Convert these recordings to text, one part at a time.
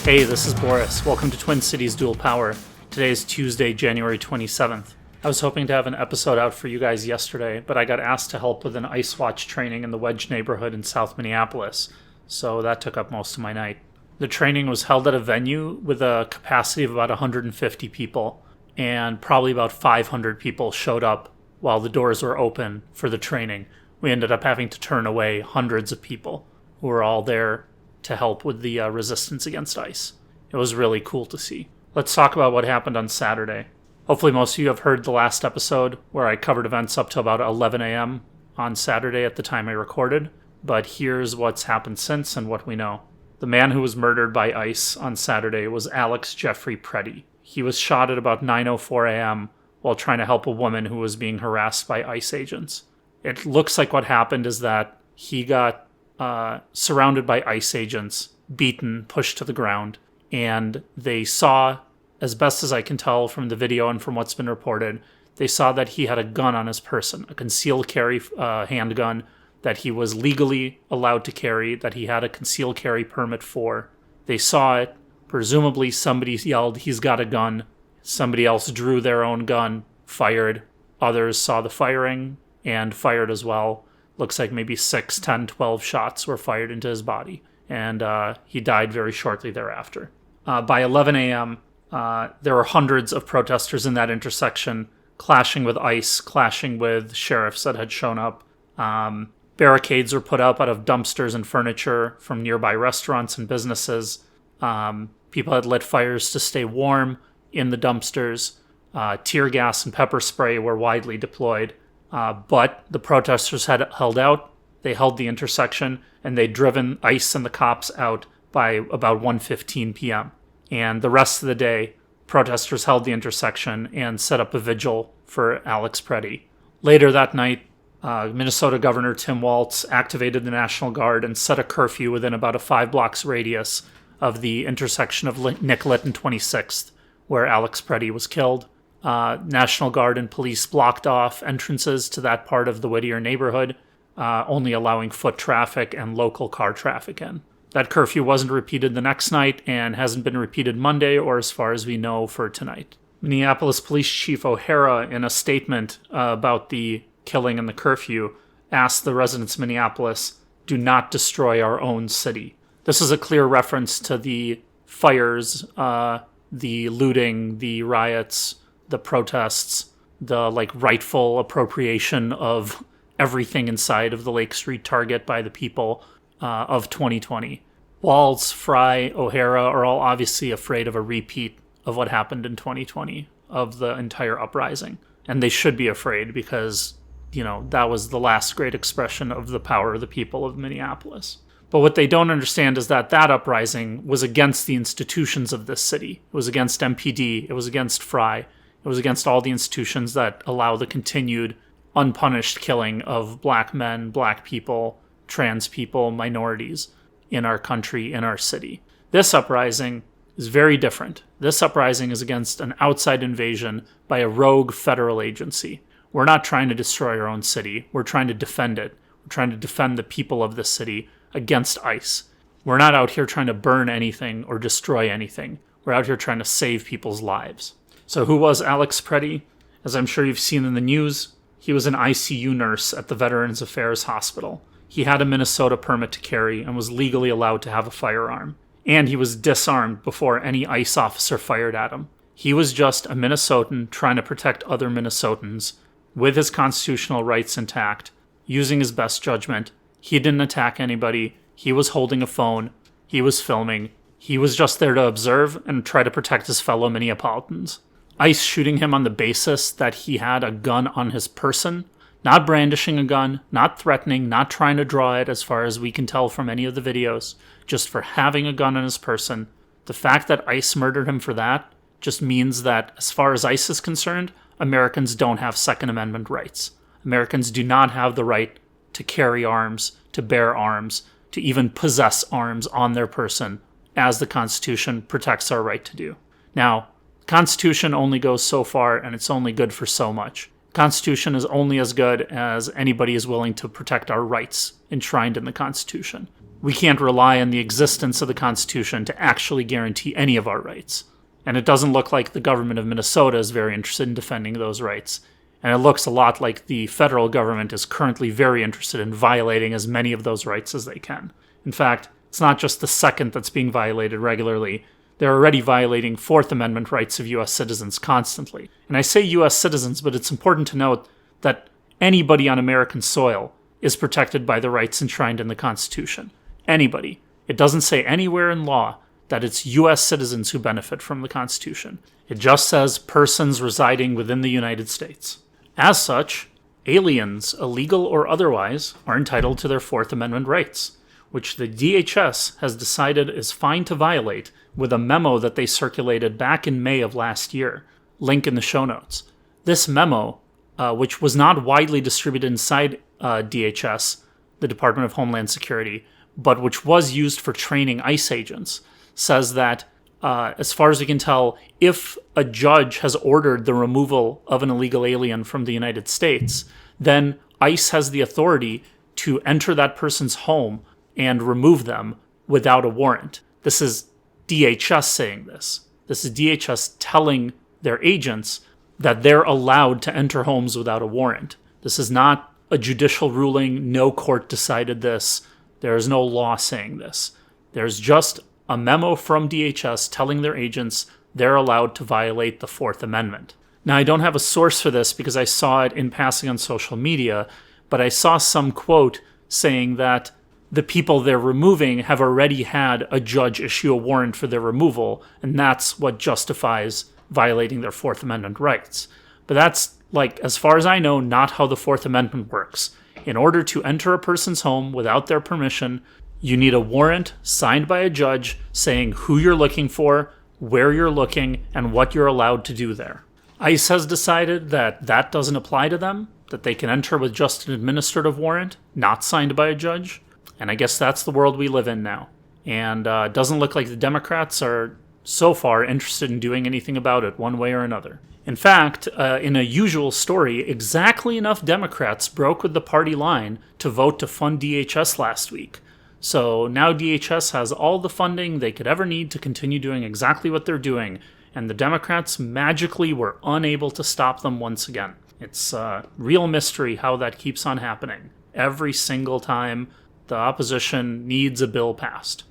Hey, this is Boris. Welcome to Twin Cities Dual Power. Today is Tuesday, January 27th. I was hoping to have an episode out for you guys yesterday, but I got asked to help with an ice watch training in the Wedge neighborhood in South Minneapolis, so that took up most of my night. The training was held at a venue with a capacity of about 150 people, and probably about 500 people showed up while the doors were open for the training. We ended up having to turn away hundreds of people who were all there to help with the resistance against ice. It was really cool to see. Let's talk about what happened on Saturday. Hopefully most of you have heard the last episode where I covered events up to about 11 a.m. on Saturday at the time I recorded, but here's what's happened since and what we know. The man who was murdered by ice on Saturday was Alex Jeffrey Pretti. He was shot at about 9:04 a.m. while trying to help a woman who was being harassed by ICE agents. It looks like what happened is that he got surrounded by ICE agents, beaten, pushed to the ground, and they saw, as best as I can tell from the video and from what's been reported, they saw that he had a gun on his person, a concealed carry handgun that he was legally allowed to carry, that he had a concealed carry permit for. They saw it. Presumably somebody yelled, "He's got a gun." Somebody else drew their own gun, fired. Others saw the firing and fired as well. Looks like maybe 6, 10, 12 shots were fired into his body, and he died very shortly thereafter. By 11 a.m., there were hundreds of protesters in that intersection, clashing with ICE, clashing with sheriffs that had shown up. Barricades were put up out of dumpsters and furniture from nearby restaurants and businesses. People had lit fires to stay warm in the dumpsters. Tear gas and pepper spray were widely deployed. But the protesters had held out. They held the intersection, and they'd driven ICE and the cops out by about 1:15 p.m. And the rest of the day, protesters held the intersection and set up a vigil for Alex Pretti. Later that night, Minnesota Governor Tim Walz activated the National Guard and set a curfew within about a 5 blocks radius of the intersection of Nicollet and 26th, where Alex Pretti was killed. National Guard and police blocked off entrances to that part of the Whittier neighborhood, only allowing foot traffic and local car traffic in. That curfew wasn't repeated the next night and hasn't been repeated Monday or as far as we know for tonight. Minneapolis Police Chief O'Hara, in a statement about the killing and the curfew, asked the residents of Minneapolis, "Do not destroy our own city." This is a clear reference to the fires, the looting, the riots, the protests, the rightful appropriation of everything inside of the Lake Street Target by the people of 2020. Walz, Fry, O'Hara are all obviously afraid of a repeat of what happened in 2020, of the entire uprising. And they should be afraid because, that was the last great expression of the power of the people of Minneapolis. But what they don't understand is that uprising was against the institutions of this city. It was against MPD. It was against Fry. It was against all the institutions that allow the continued unpunished killing of black men, black people, trans people, minorities in our country, in our city. This uprising is very different. This uprising is against an outside invasion by a rogue federal agency. We're not trying to destroy our own city. We're trying to defend it. We're trying to defend the people of this city against ICE. We're not out here trying to burn anything or destroy anything. We're out here trying to save people's lives. So who was Alex Pretti? As I'm sure you've seen in the news, he was an ICU nurse at the Veterans Affairs Hospital. He had a Minnesota permit to carry and was legally allowed to have a firearm. And he was disarmed before any ICE officer fired at him. He was just a Minnesotan trying to protect other Minnesotans with his constitutional rights intact, using his best judgment. He didn't attack anybody. He was holding a phone. He was filming. He was just there to observe and try to protect his fellow Minneapolitans. ICE shooting him on the basis that he had a gun on his person, not brandishing a gun, not threatening, not trying to draw it as far as we can tell from any of the videos, just for having a gun on his person. The fact that ICE murdered him for that just means that, as far as ICE is concerned, Americans don't have Second Amendment rights. Americans do not have the right to carry arms, to bear arms, to even possess arms on their person, as the Constitution protects our right to do. Now, the Constitution only goes so far, and it's only good for so much. The Constitution is only as good as anybody is willing to protect our rights enshrined in the Constitution. we can't rely on the existence of the Constitution to actually guarantee any of our rights. And it doesn't look like the government of Minnesota is very interested in defending those rights. And it looks a lot like the federal government is currently very interested in violating as many of those rights as they can. In fact, it's not just the Second that's being violated regularly. They're already violating Fourth Amendment rights of U.S. citizens constantly. And I say U.S. citizens, but it's important to note that anybody on American soil is protected by the rights enshrined in the Constitution. Anybody. It doesn't say anywhere in law that it's U.S. citizens who benefit from the Constitution. It just says persons residing within the United States. As such, aliens, illegal or otherwise, are entitled to their Fourth Amendment rights, which the DHS has decided is fine to violate with a memo that they circulated back in May of last year. Link in the show notes. This memo, which was not widely distributed inside DHS, the Department of Homeland Security, but which was used for training ICE agents, says that, as far as we can tell, if a judge has ordered the removal of an illegal alien from the United States, then ICE has the authority to enter that person's home and remove them without a warrant. This is DHS saying this. This is DHS telling their agents that they're allowed to enter homes without a warrant. This is not a judicial ruling. No court decided this. There is no law saying this. There's just a memo from DHS telling their agents they're allowed to violate the Fourth Amendment. Now, I don't have a source for this because I saw it in passing on social media, but I saw some quote saying that the people they're removing have already had a judge issue a warrant for their removal, and that's what justifies violating their Fourth Amendment rights. But that's, as far as I know, not how the Fourth Amendment works. In order to enter a person's home without their permission, you need a warrant signed by a judge saying who you're looking for, where you're looking, and what you're allowed to do there. ICE has decided that that doesn't apply to them, that they can enter with just an administrative warrant, not signed by a judge. And I guess that's the world we live in now. And it doesn't look like the Democrats are so far interested in doing anything about it one way or another. In fact, in a usual story, exactly enough Democrats broke with the party line to vote to fund DHS last week. So now DHS has all the funding they could ever need to continue doing exactly what they're doing, and the Democrats magically were unable to stop them once again. It's a real mystery how that keeps on happening. Every single time the opposition needs a bill passed.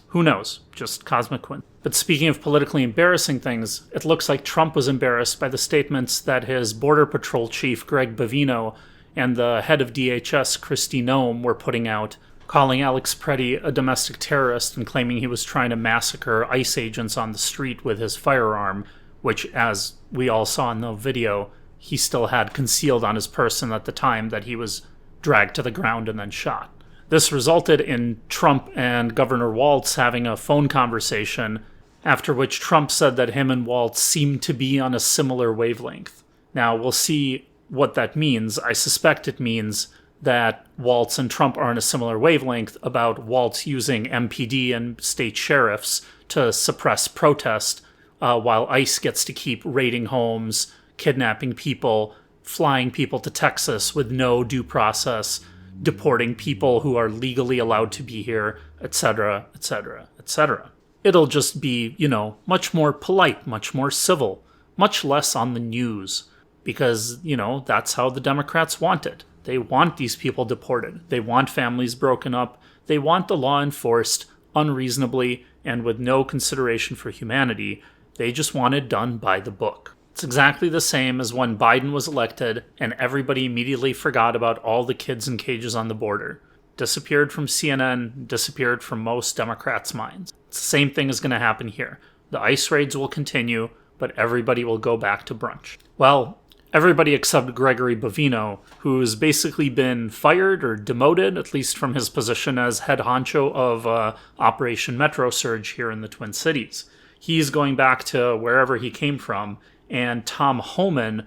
Who knows? Just cosmic coincidence. But speaking of politically embarrassing things, it looks like Trump was embarrassed by the statements that his Border Patrol chief, Greg Bavino, and the head of DHS, Kristi Noem, were putting out, calling Alex Pretti a domestic terrorist and claiming he was trying to massacre ICE agents on the street with his firearm, which, as we all saw in the video, he still had concealed on his person at the time that he was dragged to the ground and then shot. This resulted in Trump and Governor Walz having a phone conversation, after which Trump said that him and Walz seemed to be on a similar wavelength. Now, we'll see what that means. I suspect it means that Walz and Trump are on a similar wavelength about Walz using MPD and state sheriffs to suppress protest, while ICE gets to keep raiding homes, kidnapping people, flying people to Texas with no due process, deporting people who are legally allowed to be here, etc., etc., etc. It'll just be, much more polite, much more civil, much less on the news, because, that's how the Democrats want it. They want these people deported. They want families broken up. They want the law enforced unreasonably and with no consideration for humanity. They just want it done by the book. It's exactly the same as when Biden was elected and everybody immediately forgot about all the kids in cages on the border. Disappeared from CNN, disappeared from most Democrats' minds. It's the same thing is going to happen here. The ICE raids will continue, but everybody will go back to brunch. Well, everybody except Gregory Bavino, who's basically been fired or demoted, at least from his position as head honcho of Operation Metro Surge here in the Twin Cities. He's going back to wherever he came from, and Tom Homan,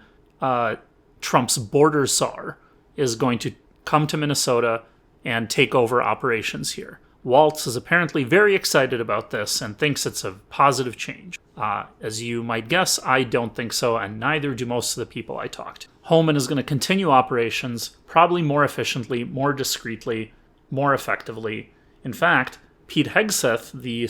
Trump's border czar, is going to come to Minnesota and take over operations here. Walz is apparently very excited about this and thinks it's a positive change. As you might guess, I don't think so, and neither do most of the people I talked to. Homan is going to continue operations, probably more efficiently, more discreetly, more effectively, In fact, Pete Hegseth, the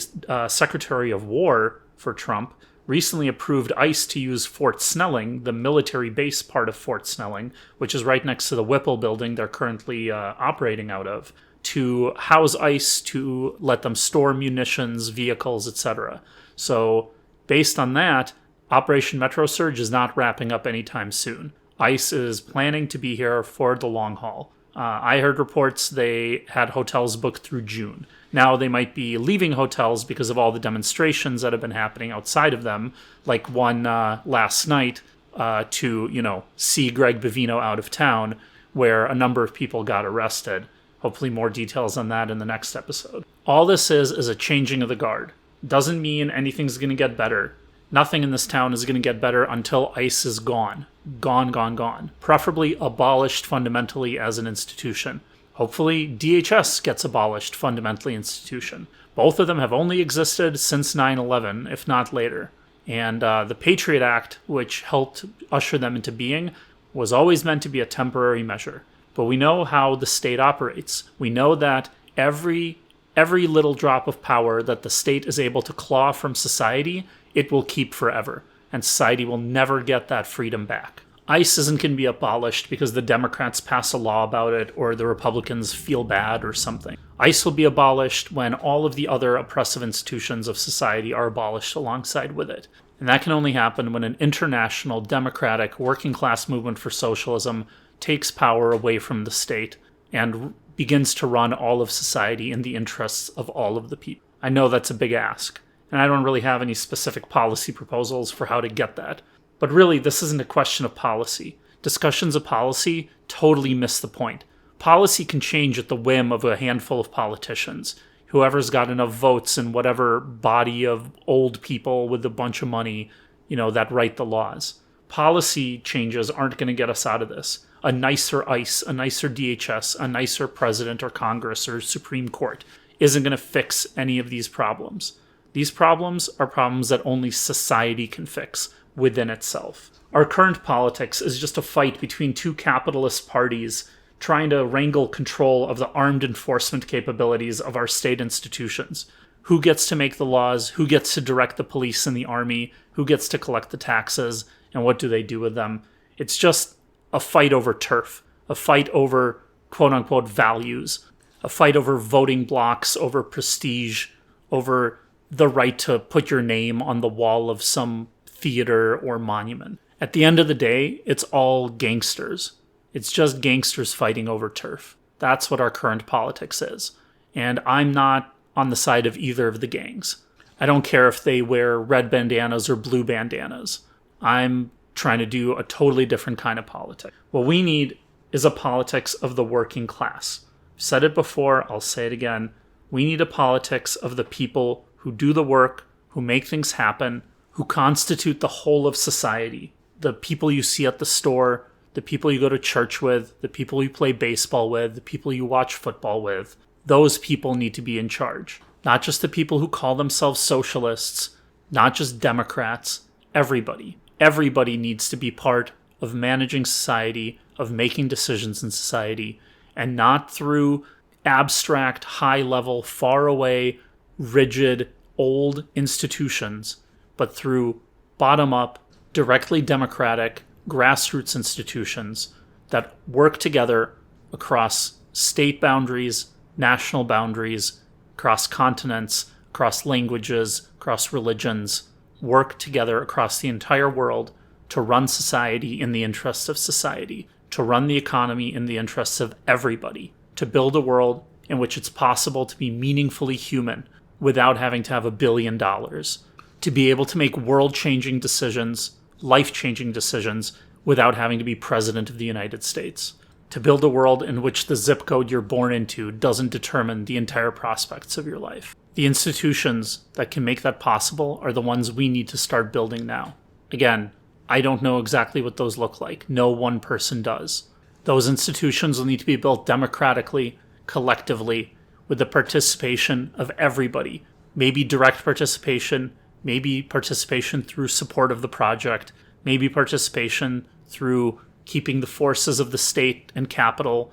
Secretary of War for Trump, recently approved ICE to use Fort Snelling, the military base part of Fort Snelling, which is right next to the Whipple building they're currently operating out of, to house ICE, to let them store munitions, vehicles, etc. So based on that, Operation Metro Surge is not wrapping up anytime soon. ICE is planning to be here for the long haul. I heard reports they had hotels booked through June. Now they might be leaving hotels because of all the demonstrations that have been happening outside of them, like one last night to, see Greg Bavino out of town, where a number of people got arrested. Hopefully more details on that in the next episode. All this is a changing of the guard. Doesn't mean anything's going to get better. Nothing in this town is going to get better until ICE is gone. Gone. Preferably abolished fundamentally as an institution. Hopefully DHS gets abolished fundamentally institution. Both of them have only existed since 9/11, if not later. And the Patriot Act, which helped usher them into being, was always meant to be a temporary measure. But we know how the state operates. We know that every little drop of power that the state is able to claw from society, it will keep forever. And society will never get that freedom back. ICE isn't going to be abolished because the Democrats pass a law about it or the Republicans feel bad or something. ICE will be abolished when all of the other oppressive institutions of society are abolished alongside with it. And that can only happen when an international, democratic, working class movement for socialism takes power away from the state and begins to run all of society in the interests of all of the people. I know that's a big ask, and I don't really have any specific policy proposals for how to get that. But really, this isn't a question of policy. Discussions of policy totally miss the point. Policy can change at the whim of a handful of politicians. Whoever's got enough votes in whatever body of old people with a bunch of money, that write the laws. Policy changes aren't going to get us out of this. A nicer ICE, a nicer DHS, a nicer president or Congress or Supreme Court isn't going to fix any of these problems. These problems are problems that only society can fix within itself. Our current politics is just a fight between two capitalist parties trying to wrangle control of the armed enforcement capabilities of our state institutions. Who gets to make the laws? Who gets to direct the police and the army? Who gets to collect the taxes? And what do they do with them? It's just a fight over turf, a fight over quote-unquote values, a fight over voting blocks, over prestige, over the right to put your name on the wall of some theater or monument. At the end of the day, it's all gangsters. It's just gangsters fighting over turf. That's what our current politics is. And I'm not on the side of either of the gangs. I don't care if they wear red bandanas or blue bandanas. I'm trying to do a totally different kind of politics. What we need is a politics of the working class. I've said it before, I'll say it again. We need a politics of the people who do the work, who make things happen, who constitute the whole of society. The people you see at the store, the people you go to church with, the people you play baseball with, the people you watch football with. Those people need to be in charge. Not just the people who call themselves socialists, not just Democrats, everybody. Everybody needs to be part of managing society, of making decisions in society, and not through abstract, high-level, far-away, rigid, old institutions, but through bottom-up, directly democratic, grassroots institutions that work together across state boundaries, national boundaries, across continents, across languages, across religions, work together across the entire world to run society in the interests of society, to run the economy in the interests of everybody, to build a world in which it's possible to be meaningfully human without having to have $1 billion, to be able to make world-changing decisions, life-changing decisions, without having to be president of the United States, to build a world in which the zip code you're born into doesn't determine the entire prospects of your life. The institutions that can make that possible are the ones we need to start building now. Again, I don't know exactly what those look like. No one person does. Those institutions will need to be built democratically, collectively, with the participation of everybody. Maybe direct participation, maybe participation through support of the project, maybe participation through keeping the forces of the state and capital,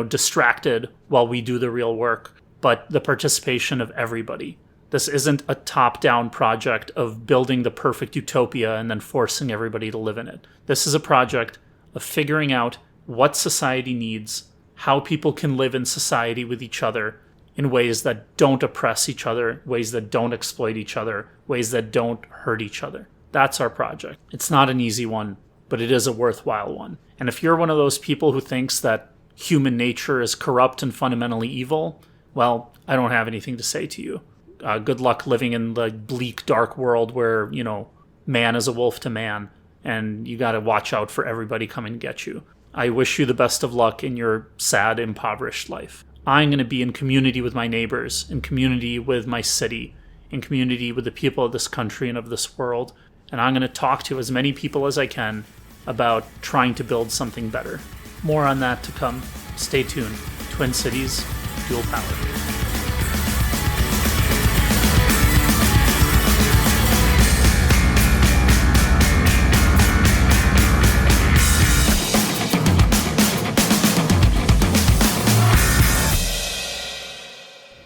distracted while we do the real work. but the participation of everybody. This isn't a top-down project of building the perfect utopia and then forcing everybody to live in it. This is a project of figuring out what society needs, how people can live in society with each other in ways that don't oppress each other, ways that don't exploit each other, ways that don't hurt each other. That's our project. It's not an easy one, but it is a worthwhile one. And if you're one of those people who thinks that human nature is corrupt and fundamentally evil, well, I don't have anything to say to you. Good luck living in the bleak, dark world where, man is a wolf to man, and you got to watch out for everybody coming to get you. I wish you the best of luck in your sad, impoverished life. I'm going to be in community with my neighbors, in community with my city, in community with the people of this country and of this world, and I'm going to talk to as many people as I can about trying to build something better. More on that to come. Stay tuned. Twin Cities, Dual Power.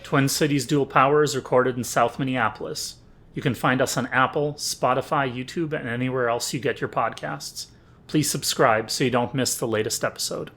Twin Cities Dual Power is recorded in South Minneapolis. You can find us on Apple, Spotify, YouTube, and anywhere else you get your podcasts. Please subscribe so you don't miss the latest episode.